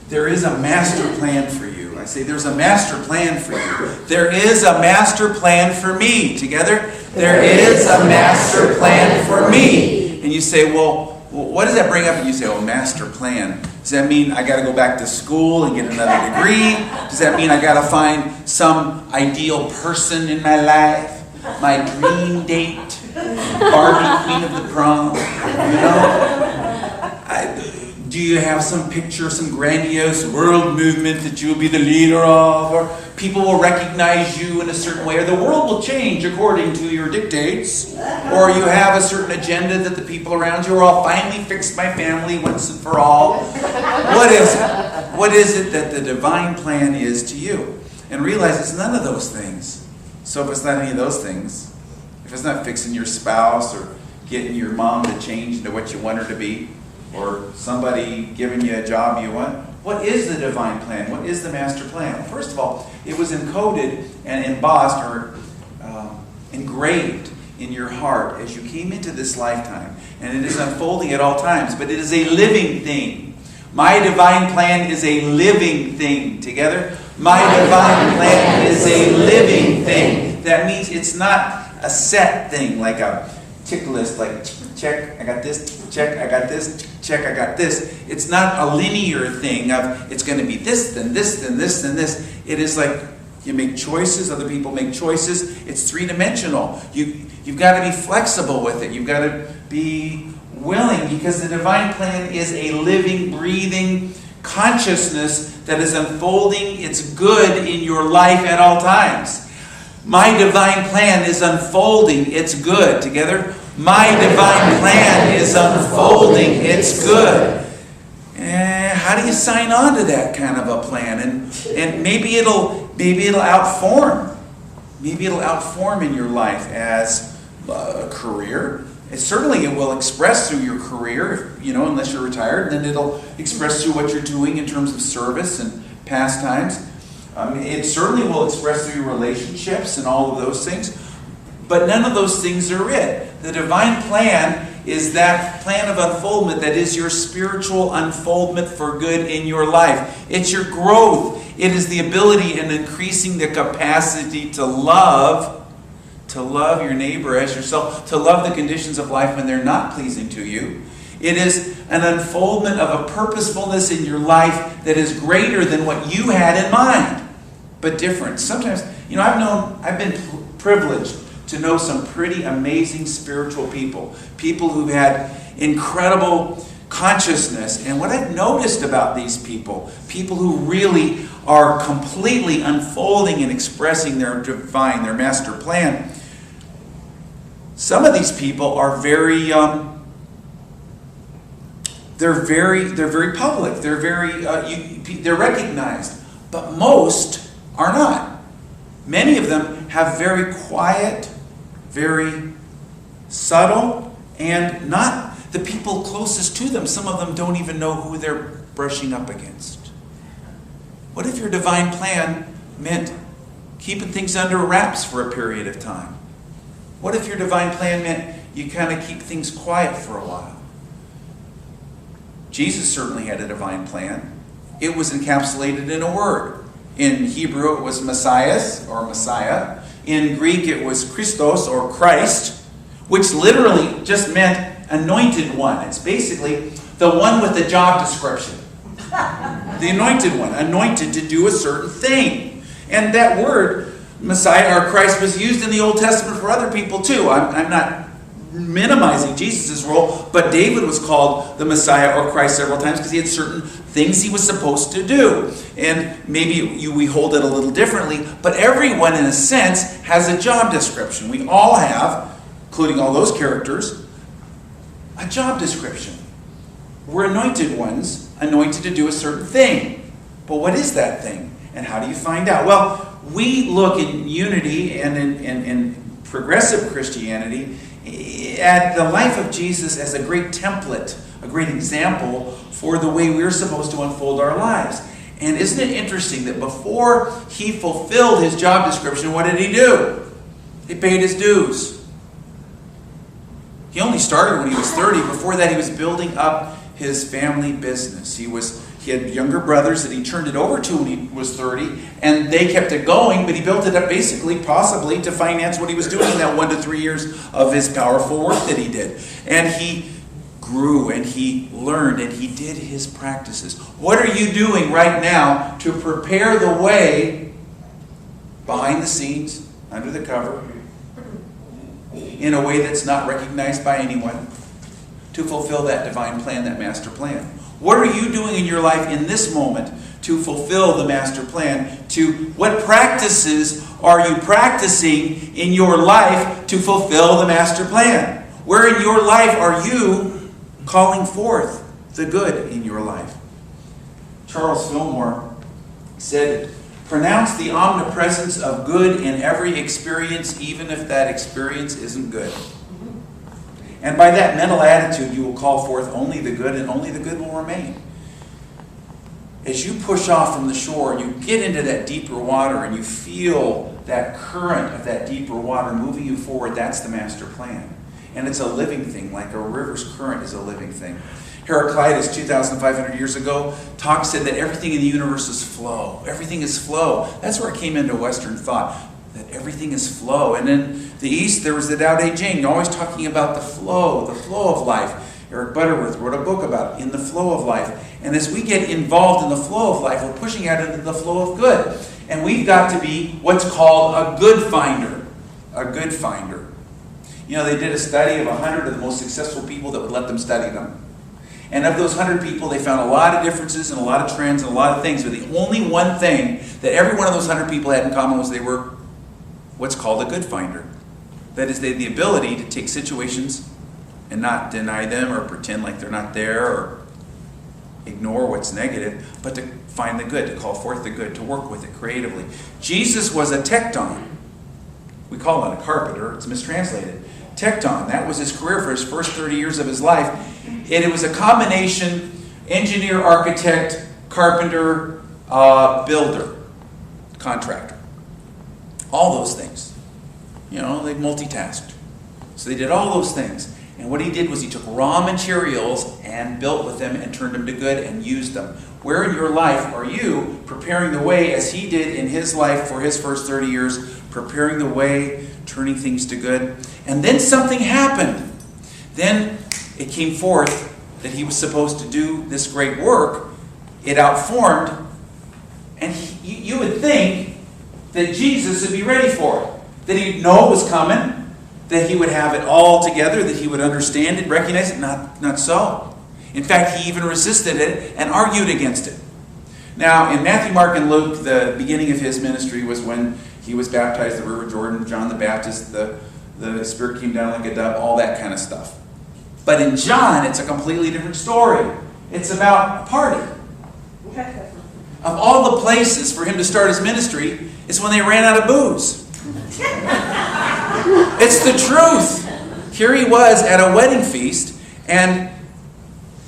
there is a master plan for you. I say there's a master plan for you. There is a master plan for me. Together? There is a master plan for me. And you say, well, what does that bring up? And you say, oh, master plan. Does that mean I got to go back to school and get another degree? Does that mean I got to find some ideal person in my life? My dream date? Barbie, queen of the prom? You know? Do you have some picture, some grandiose world movement that you will be the leader of? Or people will recognize you in a certain way? Or the world will change according to your dictates? Or you have a certain agenda that the people around you are all finally fixed my family once and for all? What is it? What is it that the divine plan is to you? And realize it's none of those things. So if it's not any of those things, if it's not fixing your spouse or getting your mom to change into what you want her to be, or somebody giving you a job you want, what is the divine plan? What is the master plan? First of all, it was encoded and embossed or engraved in your heart as you came into this lifetime. And it is unfolding at all times, but it is a living thing. My divine plan is a living thing. Together? My divine plan is a living thing. That means it's not a set thing, like a tick list, like check, I got this, check, I got this, check, I got this. It's not a linear thing of it's going to be this, then this, then this, then this. It is like you make choices, other people make choices. It's three-dimensional. You've got to be flexible with it. You've got to be willing, because the divine plan is a living, breathing consciousness that is unfolding its good in your life at all times. My divine plan is unfolding its good. Together? My divine plan is unfolding its good. How do you sign on to that kind of a plan? And maybe it'll outform. Maybe it'll outform in your life as a career. Certainly it will express through your career, unless you're retired. Then it'll express through what you're doing in terms of service and pastimes. It certainly will express through your relationships and all of those things. But none of those things are it. The divine plan is that plan of unfoldment that is your spiritual unfoldment for good in your life. It's your growth. It is the ability and increasing the capacity to love your neighbor as yourself, to love the conditions of life when they're not pleasing to you. It is an unfoldment of a purposefulness in your life that is greater than what you had in mind, but different. Sometimes, I've been privileged to know some pretty amazing spiritual people who've had incredible consciousness. And what I've noticed about these people who really are completely unfolding and expressing their divine, their master plan, some of these people are very they're very public. They're recognized, but most are not. Many of them have very quiet, very subtle, and not the people closest to them. Some of them don't even know who they're brushing up against. What if your divine plan meant keeping things under wraps for a period of time? What if your divine plan meant you kind of keep things quiet for a while? Jesus certainly had a divine plan. It was encapsulated in a word. In Hebrew, it was Messias, or Messiah. In Greek, it was Christos, or Christ, which literally just meant anointed one. It's basically the one with the job description. The anointed one, anointed to do a certain thing. And that word, Messiah or Christ, was used in the Old Testament for other people too. I'm not minimizing Jesus' role, but David was called the Messiah or Christ several times because he had certain things he was supposed to do. And maybe we hold it a little differently, but everyone in a sense has a job description. We all have, including all those characters, a job description. We're anointed ones, anointed to do a certain thing. But what is that thing? And how do you find out? Well, we look in unity and in progressive Christianity at the life of Jesus as a great template, a great example for the way we're supposed to unfold our lives. And isn't it interesting that before he fulfilled his job description, what did he do? He paid his dues. He only started when he was 30. Before that, he was building up his family business. He he had younger brothers that he turned it over to when he was 30, and they kept it going, but he built it up basically, possibly, to finance what he was doing in that 1 to 3 years of his powerful work that he did. And he grew, and he learned, and he did his practices. What are you doing right now to prepare the way behind the scenes, under the cover, in a way that's not recognized by anyone, to fulfill that divine plan, that master plan? What are you doing in your life in this moment to fulfill the master plan? What practices are you practicing in your life to fulfill the master plan? Where in your life are you calling forth the good in your life? Charles Fillmore said, "Pronounce the omnipresence of good in every experience, even if that experience isn't good. And by that mental attitude, you will call forth only the good, and only the good will remain." As you push off from the shore, and you get into that deeper water, and you feel that current of that deeper water moving you forward, that's the master plan. And it's a living thing, like a river's current is a living thing. Heraclitus, 2,500 years ago, said that everything in the universe is flow. Everything is flow. That's where it came into Western thought, that everything is flow. And in the East, there was the Tao Te Ching, always talking about the flow of life. Eric Butterworth wrote a book about In the Flow of Life. And as we get involved in the flow of life, we're pushing out into the flow of good. And we've got to be what's called a good finder. A good finder. You know, they did a study of 100 of the most successful people that would let them study them. And of those 100 people, they found a lot of differences and a lot of trends and a lot of things. But the only one thing that every one of those 100 people had in common was they were what's called a good finder. That is, they had the ability to take situations and not deny them or pretend like they're not there or ignore what's negative, but to find the good, to call forth the good, to work with it creatively. Jesus was a tekton. We call it a carpenter. It's mistranslated. Tekton, that was his career for his first 30 years of his life. And it was a combination engineer, architect, carpenter, builder, contractor. All those things. You know, they multitasked. So they did all those things. And what he did was he took raw materials and built with them and turned them to good and used them. Where in your life are you preparing the way, as he did in his life for his first 30 years, preparing the way, turning things to good? And then something happened. Then it came forth that he was supposed to do this great work. It outformed, and you would think that Jesus would be ready for it, that he'd know it was coming, that he would have it all together, that he would understand it, recognize it. Not so. In fact, he even resisted it and argued against it. Now, in Matthew, Mark, and Luke, the beginning of his ministry was when he was baptized at the River Jordan, John the Baptist, the Spirit came down like a dove, all that kind of stuff. But in John, it's a completely different story. It's about a party. Of all the places for him to start his ministry, it's when they ran out of booze. It's the truth. Here he was at a wedding feast, and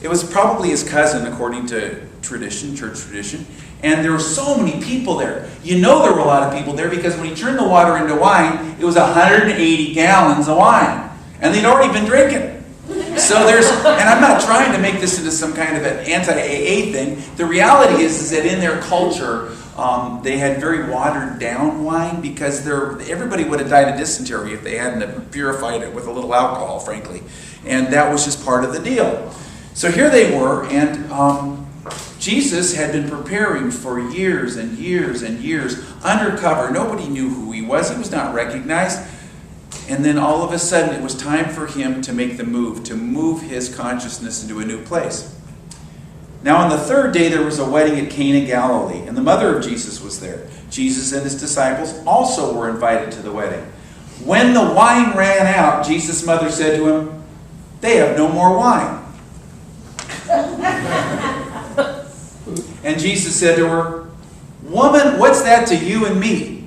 it was probably his cousin, according to tradition, church tradition, and there were so many people there. You know there were a lot of people there because when he turned the water into wine, it was 180 gallons of wine, and they'd already been drinking. So and I'm not trying to make this into some kind of an anti-AA thing. The reality is that in their culture, they had very watered down wine because everybody would have died of dysentery if they hadn't purified it with a little alcohol, frankly. And that was just part of the deal. So here they were, and Jesus had been preparing for years and years and years, undercover. Nobody knew who he was. He was not recognized. And then all of a sudden, it was time for him to make the move, to move his consciousness into a new place. Now on the third day, there was a wedding at Cana, Galilee, and the mother of Jesus was there. Jesus and his disciples also were invited to the wedding. When the wine ran out, Jesus' mother said to him, "They have no more wine." And Jesus said to her, "Woman, what's that to you and me?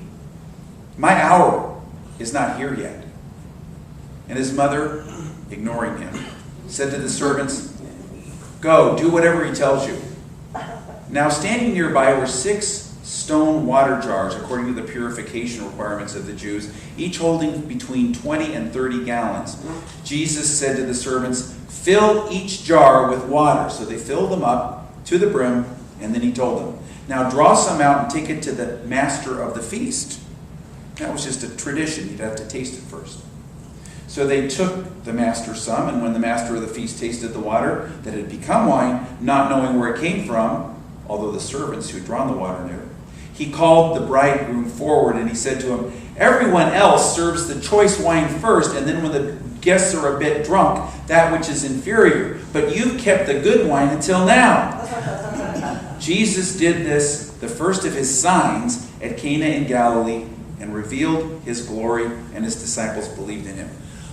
My hour is not here yet." And his mother, ignoring him, said to the servants, "Go, do whatever he tells you." Now standing nearby were 6 stone water jars, according to the purification requirements of the Jews, each holding between 20 and 30 gallons. Jesus said to the servants, "Fill each jar with water." So they filled them up to the brim And then he told them, now draw some out and take it to the master of the feast. That was just a tradition. You'd have to taste it first. So they took the master some, and when the master of the feast tasted the water that had become wine, not knowing where it came from, although the servants who had drawn the water knew, he called the bridegroom forward, and he said to him, everyone else serves the choice wine first, and then when the guests are a bit drunk, that which is inferior. But you've kept the good wine until now. Jesus did this, the first of his signs, at Cana in Galilee, and revealed his glory, and his disciples believed in him.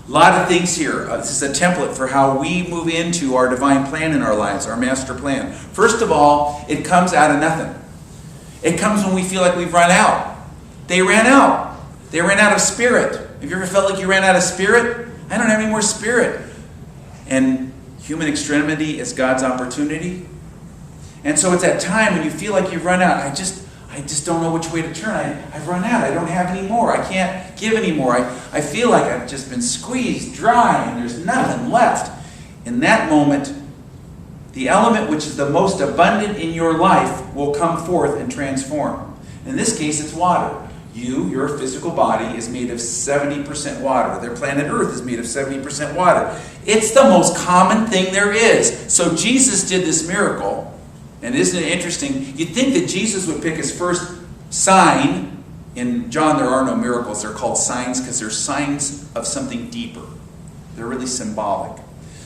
A lot of things here. This is a template for how we move into our divine plan in our lives, our master plan. First of all, it comes out of nothing. It comes when we feel like we've run out. They ran out. They ran out of spirit. Have you ever felt like you ran out of spirit? I don't have any more spirit. And human extremity is God's opportunity. And so it's that time when you feel like you've run out. I just don't know which way to turn. I've run out. I don't have any more. I can't give any more. I feel like I've just been squeezed dry and there's nothing left. In that moment, the element which is the most abundant in your life will come forth and transform. In this case, it's water. Your physical body is made of 70% water. Their planet Earth is made of 70% water. It's the most common thing there is. So Jesus did this miracle. And isn't it interesting? You'd think that Jesus would pick his first sign. In John, there are no miracles. They're called signs because they're signs of something deeper. They're really symbolic.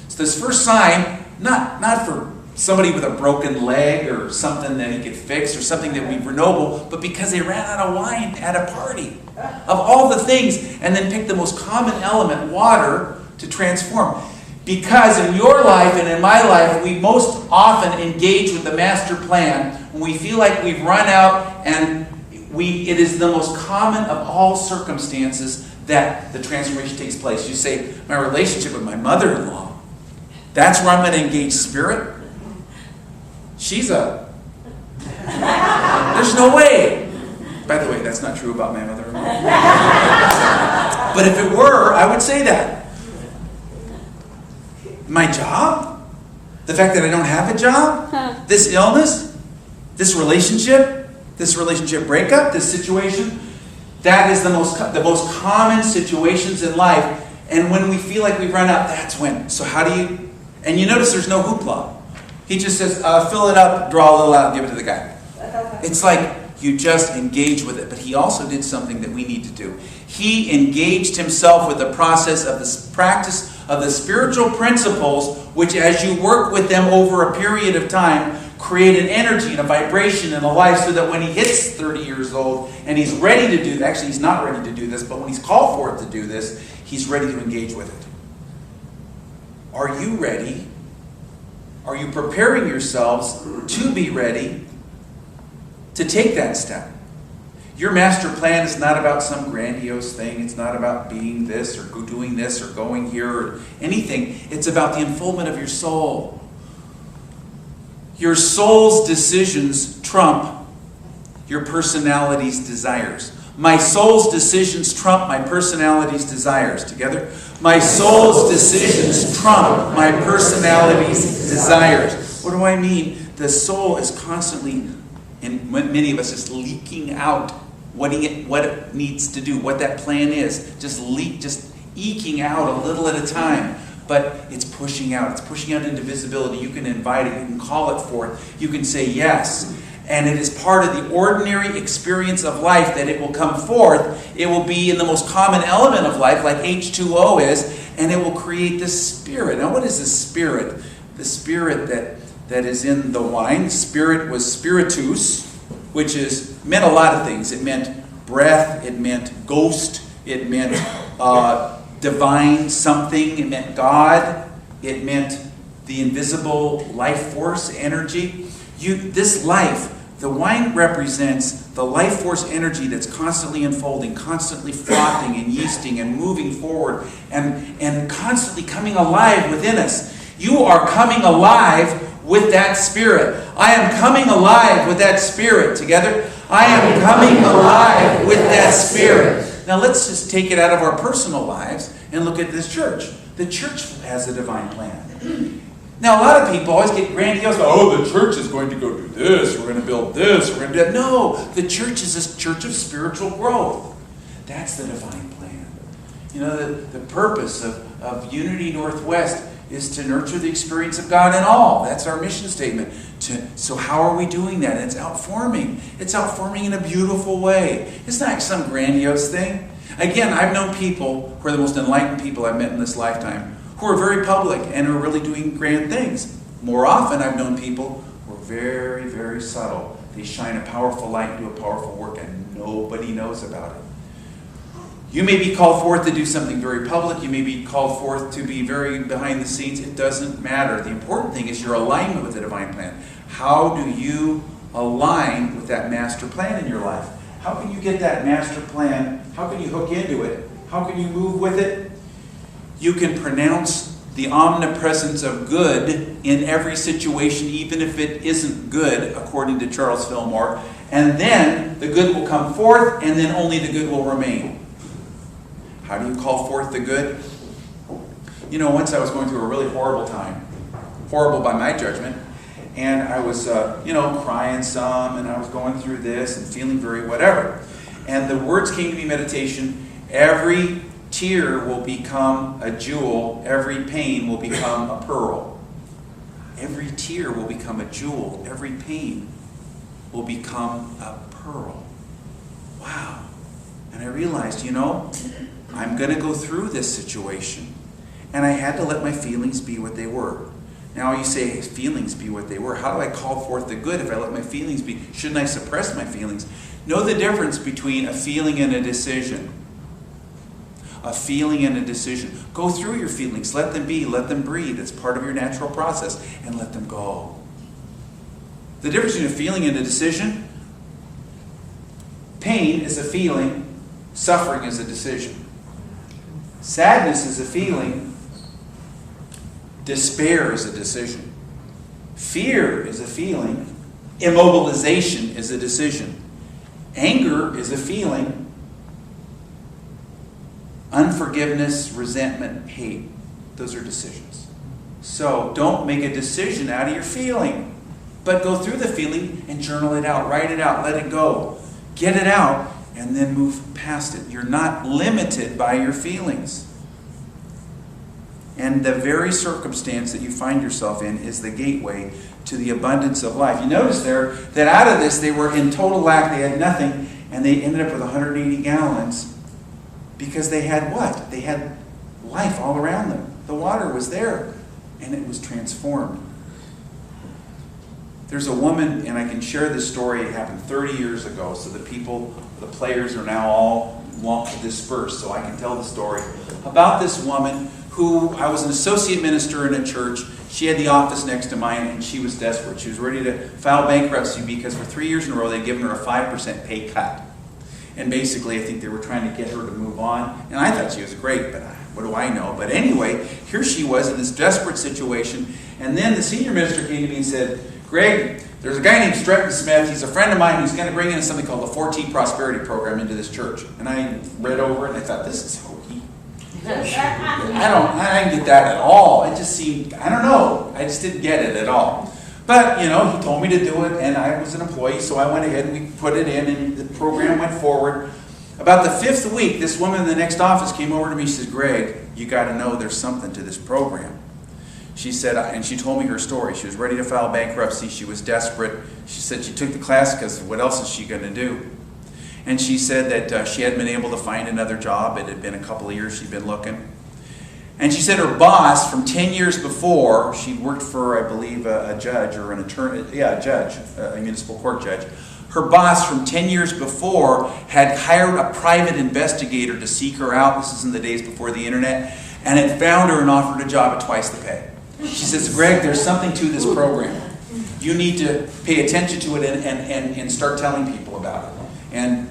So this first sign, not for somebody with a broken leg or something that he could fix or something that would be noble, but because they ran out of wine at a party. Of all the things, and then picked the most common element, water, to transform. Because in your life and in my life, we most often engage with the master plan when we feel like we've run out, and it is the most common of all circumstances that the transformation takes place. You say, my relationship with my mother-in-law, that's where I'm going to engage spirit? There's no way. By the way, that's not true about my mother-in-law. But if it were, I would say that. My job? The fact that I don't have a job? This illness? This relationship breakup? This situation? That is the most common situations in life. And when we feel like we've run out, that's when. So how do you... And you notice there's no hoopla. He just says, fill it up, draw a little out, and give it to the guy. It's like you just engage with it. But he also did something that we need to do. He engaged himself with the process of the practice of the spiritual principles, which as you work with them over a period of time, create an energy and a vibration in a life so that when he hits 30 years old and he's ready to do, actually he's not ready to do this, but when he's called for it to do this, he's ready to engage with it. Are you ready? Are you preparing yourselves to be ready to take that step? Your master plan is not about some grandiose thing. It's not about being this or doing this or going here or anything. It's about the unfoldment of your soul. Your soul's decisions trump your personality's desires. My soul's decisions trump my personality's desires. Together? My soul's decisions trump my personality's desires. What do I mean? The soul is constantly, and many of us, is leaking out what it needs to do, what that plan is. Just eking out a little at a time. But it's pushing out. It's pushing out into visibility. You can invite it. You can call it forth. You can say yes. And it is part of the ordinary experience of life that it will come forth. It will be in the most common element of life, like H2O is, and it will create this spirit. Now, what is this spirit? The spirit that is in the wine. Spirit was spiritus, which meant a lot of things. It meant breath. It meant ghost. It meant divine something. It meant God. It meant the invisible life force, energy. This life, the wine represents the life force energy that's constantly unfolding, constantly frothing and yeasting and moving forward and constantly coming alive within us. You are coming alive with that spirit. I am coming alive with that spirit. Together? I am coming alive with that spirit. Now let's just take it out of our personal lives and look at this church. The church has a divine plan. Now, a lot of people always get grandiose about, oh, the church is going to go do this, we're going to build this, we're going to do that. No, the church is a church of spiritual growth. That's the divine plan. You know, the purpose of Unity Northwest is to nurture the experience of God in all. That's our mission statement. So how are we doing that? It's outforming. It's outforming in a beautiful way. It's not some grandiose thing. Again, I've known people who are the most enlightened people I've met in this lifetime, who are very public and are really doing grand things. More often, I've known people who are very, very subtle. They shine a powerful light and do a powerful work, and nobody knows about it. You may be called forth to do something very public. You may be called forth to be very behind the scenes. It doesn't matter. The important thing is your alignment with the divine plan. How do you align with that master plan in your life? How can you get that master plan? How can you hook into it? How can you move with it? You can pronounce the omnipresence of good in every situation, even if it isn't good, according to Charles Fillmore. And then the good will come forth, and then only the good will remain. How do you call forth the good? You know, once I was going through a really horrible time, horrible by my judgment, and I was, crying some, and I was going through this and feeling very whatever. And the words came to me, meditation, every tear will become a jewel, every pain will become a pearl. Every tear will become a jewel, every pain will become a pearl. Wow. And I realized, I'm going to go through this situation. And I had to let my feelings be what they were. Now you say, feelings be what they were. How do I call forth the good if I let my feelings be? Shouldn't I suppress my feelings? Know the difference between a feeling and a decision. A feeling and a decision. Go through your feelings. Let them be. Let them breathe. It's part of your natural process. And let them go. The difference between a feeling and a decision. Pain is a feeling. Suffering is a decision. Sadness is a feeling. Despair is a decision. Fear is a feeling. Immobilization is a decision. Anger is a feeling. Unforgiveness, resentment, hate, those are decisions. So don't make a decision out of your feeling, but go through the feeling and journal it out, write it out, let it go. Get it out and then move past it. You're not limited by your feelings. And the very circumstance that you find yourself in is the gateway to the abundance of life. You notice there that out of this they were in total lack, they had nothing, and they ended up with 180 gallons because they had what? They had life all around them. The water was there, and it was transformed. There's a woman, and I can share this story, it happened 30 years ago, so the players are now all dispersed, so I can tell the story about this woman who, I was an associate minister in a church. She had the office next to mine, and she was desperate. She was ready to file bankruptcy because for 3 years in a row, they'd given her a 5% pay cut. And basically, I think they were trying to get her to move on. And I thought she was great, but what do I know? But anyway, here she was in this desperate situation. And then the senior minister came to me and said, Greg, there's a guy named Stretton Smith. He's a friend of mine who's going to bring in something called the 4T Prosperity Program into this church. And I read over it, and I thought, this is hokey. I didn't get that at all. It just seemed, I don't know. I just didn't get it at all. But, he told me to do it, and I was an employee, so I went ahead and we put it in, and the program went forward. About the 5th week, this woman in the next office came over to me. She said, Greg, you got to know there's something to this program. She said, and she told me her story. She was ready to file bankruptcy. She was desperate. She said she took the class because what else is she going to do? And she said that she hadn't been able to find another job. It had been a couple of years she'd been looking. And she said her boss from 10 years before, she'd worked for, I believe, a judge or an attorney, a judge, a municipal court judge. Her boss from 10 years before had hired a private investigator to seek her out. This is in the days before the internet. And had found her and offered a job at twice the pay. She says, Greg, there's something to this program. You need to pay attention to it and start telling people about it. And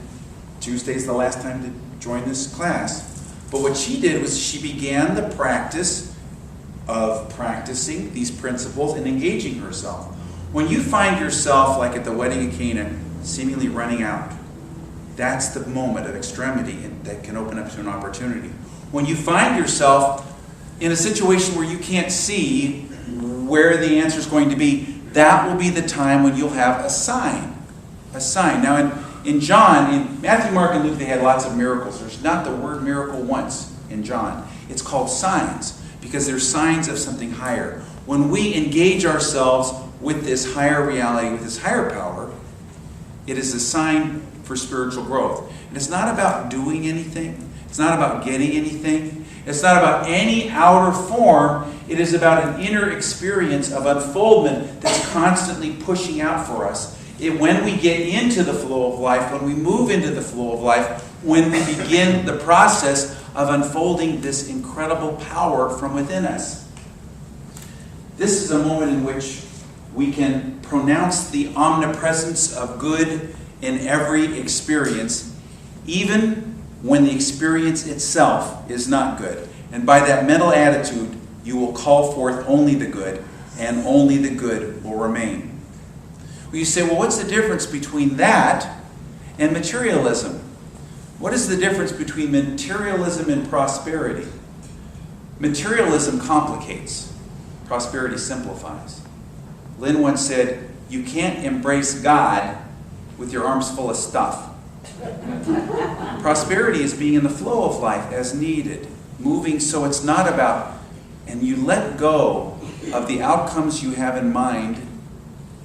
Tuesday's the last time to join this class. But what she did was she began the practice of practicing these principles and engaging herself. When you find yourself, like at the wedding at Cana, seemingly running out, that's the moment of extremity that can open up to an opportunity. When you find yourself in a situation where you can't see where the answer is going to be, that will be the time when you'll have a sign. A sign. Now in John, in Matthew, Mark, and Luke, they had lots of miracles. There's not the word miracle once in John. It's called signs because they're signs of something higher. When we engage ourselves with this higher reality, with this higher power, it is a sign for spiritual growth. And it's not about doing anything. It's not about getting anything. It's not about any outer form. It is about an inner experience of unfoldment that's constantly pushing out for us. When we get into the flow of life, when we move into the flow of life, when we begin the process of unfolding this incredible power from within us. This is a moment in which we can pronounce the omnipresence of good in every experience, even when the experience itself is not good. And by that mental attitude, you will call forth only the good, and only the good will remain. Well, you say, well, what's the difference between that and materialism? What is the difference between materialism and prosperity? Materialism complicates. Prosperity simplifies. Lynn once said, you can't embrace God with your arms full of stuff. Prosperity is being in the flow of life as needed, moving so it's not about, and you let go of the outcomes you have in mind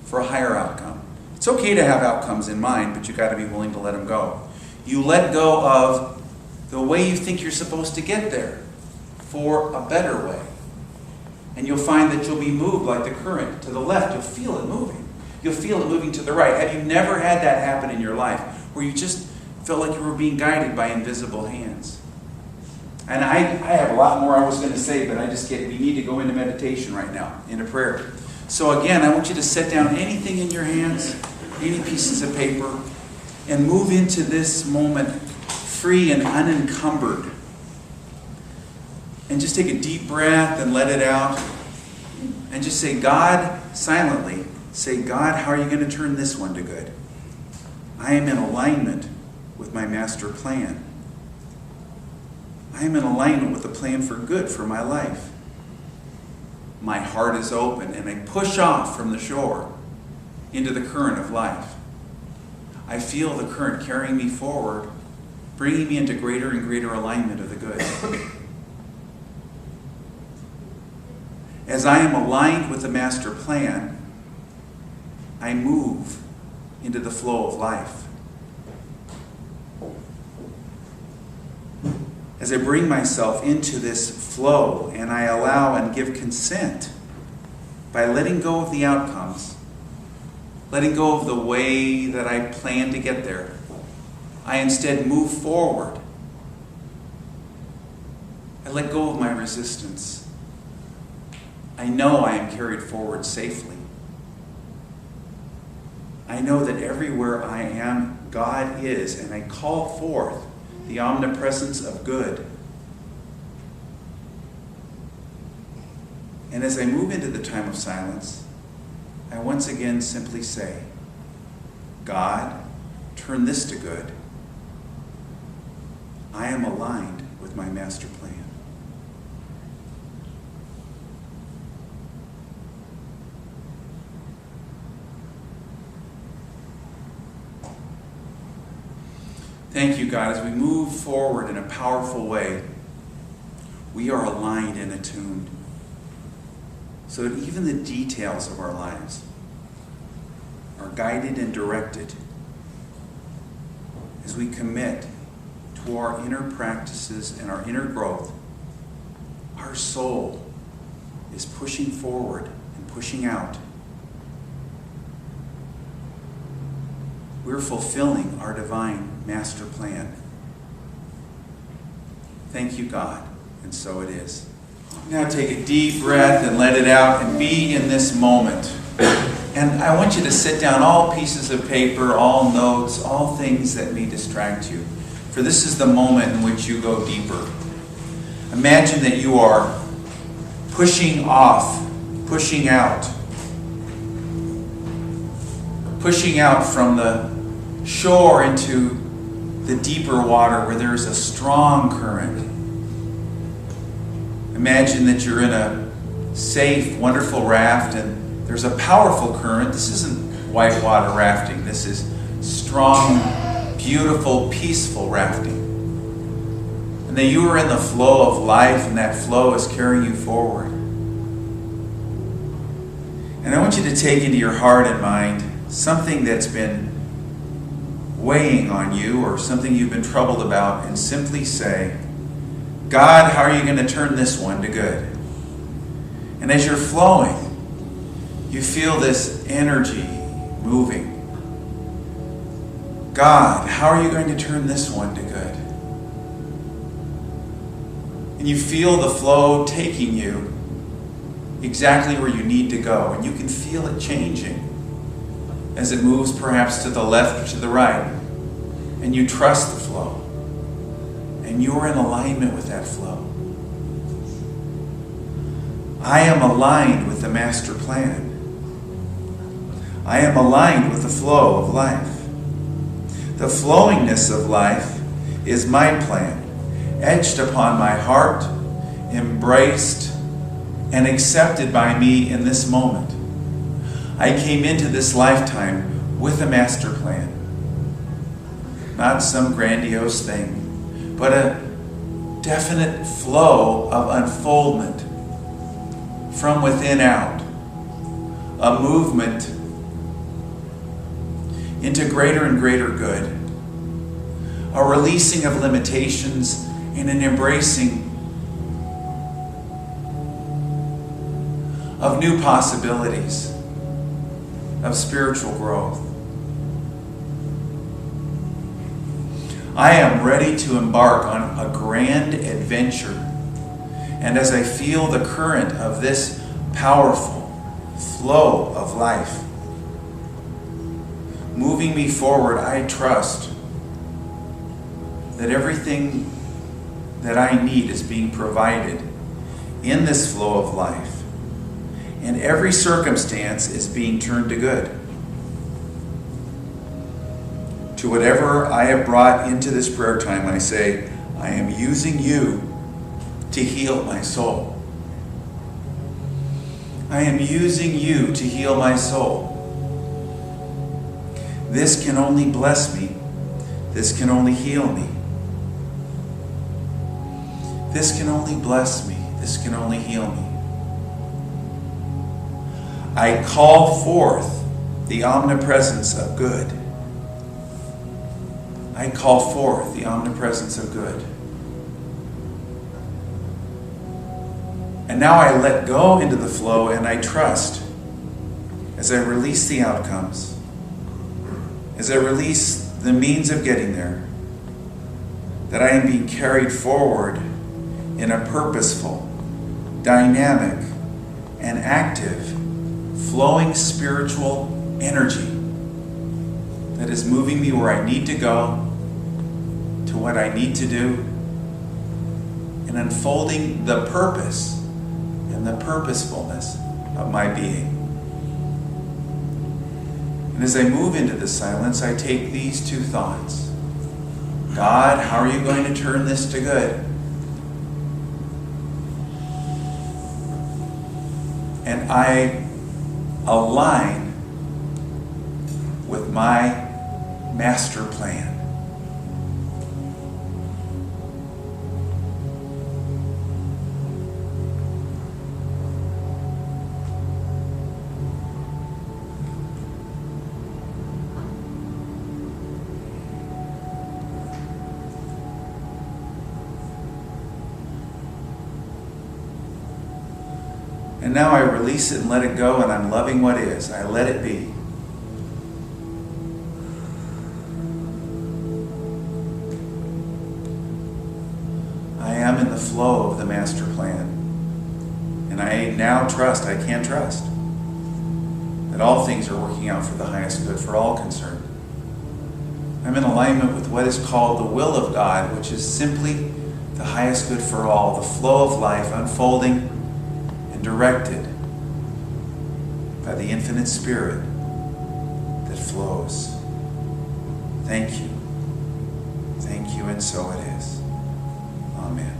for a higher outcome. It's okay to have outcomes in mind, but you've got to be willing to let them go. You let go of the way you think you're supposed to get there for a better way. And you'll find that you'll be moved like the current to the left. You'll feel it moving. You'll feel it moving to the right. Have you never had that happen in your life where you just felt like you were being guided by invisible hands? And I have a lot more I was going to say, but we need to go into meditation right now, into prayer. So again, I want you to set down anything in your hands, any pieces of paper, and move into this moment free and unencumbered. And just take a deep breath and let it out. And just say, God, silently, say, God, how are you going to turn this one to good? I am in alignment with my master plan. I am in alignment with the plan for good for my life. My heart is open and I push off from the shore into the current of life. I feel the current carrying me forward, bringing me into greater and greater alignment of the good. As I am aligned with the master plan, I move into the flow of life. As I bring myself into this flow and I allow and give consent by letting go of the outcomes, letting go of the way that I plan to get there, I instead move forward. I let go of my resistance. I know I am carried forward safely. I know that everywhere I am, God is, and I call forth the omnipresence of good. And as I move into the time of silence, I once again simply say, God, turn this to good. I am aligned with my master plan. Thank you, God. As we move forward in a powerful way, we are aligned and attuned so that even the details of our lives are guided and directed as we commit to our inner practices and our inner growth. Our soul is pushing forward and pushing out. We're fulfilling our divine master plan. Thank you, God, and so it is. Now take a deep breath and let it out and be in this moment. And I want you to sit down, all pieces of paper, all notes, all things that may distract you. For this is the moment in which you go deeper. Imagine that you are pushing off, pushing out from the shore into the deeper water where there is a strong current. Imagine that you're in a safe, wonderful raft, and there's a powerful current. This isn't whitewater rafting. This is strong, beautiful, peaceful rafting. And that you are in the flow of life, and that flow is carrying you forward. And I want you to take into your heart and mind something that's been weighing on you or something you've been troubled about, and simply say, God, how are you going to turn this one to good? And as you're flowing, you feel this energy moving. God, how are you going to turn this one to good? And you feel the flow taking you exactly where you need to go. And you can feel it changing as it moves perhaps to the left or to the right. And you trust the flow. And you're in alignment with that flow. I am aligned with the master plan. I am aligned with the flow of life. The flowingness of life is my plan, etched upon my heart, embraced, and accepted by me in this moment. I came into this lifetime with a master plan. Not some grandiose thing, but a definite flow of unfoldment from within out. A movement into greater and greater good. A releasing of limitations and an embracing of new possibilities of spiritual growth. I am ready to embark on a grand adventure. And as I feel the current of this powerful flow of life moving me forward, I trust that everything that I need is being provided in this flow of life. And every circumstance is being turned to good. To whatever I have brought into this prayer time, I say, I am using you to heal my soul. I am using you to heal my soul. This can only bless me. This can only heal me. This can only bless me. This can only heal me. I call forth the omnipresence of good. I call forth the omnipresence of good. And now I let go into the flow, and I trust as I release the outcomes, as I release the means of getting there, that I am being carried forward in a purposeful, dynamic, and active, flowing spiritual energy that is moving me where I need to go, to what I need to do, and unfolding the purpose and the purposefulness of my being. And as I move into the silence, I take these two thoughts. God, how are you going to turn this to good? And I align with my master plan. And now I release it and let it go, and I'm loving what is. I let it be. I am in the flow of the master plan. And I now trust, I can trust, that all things are working out for the highest good for all concerned. I'm in alignment with what is called the will of God, which is simply the highest good for all, the flow of life unfolding and directed by the infinite spirit that flows. Thank you. Thank you, and so it is. Amen.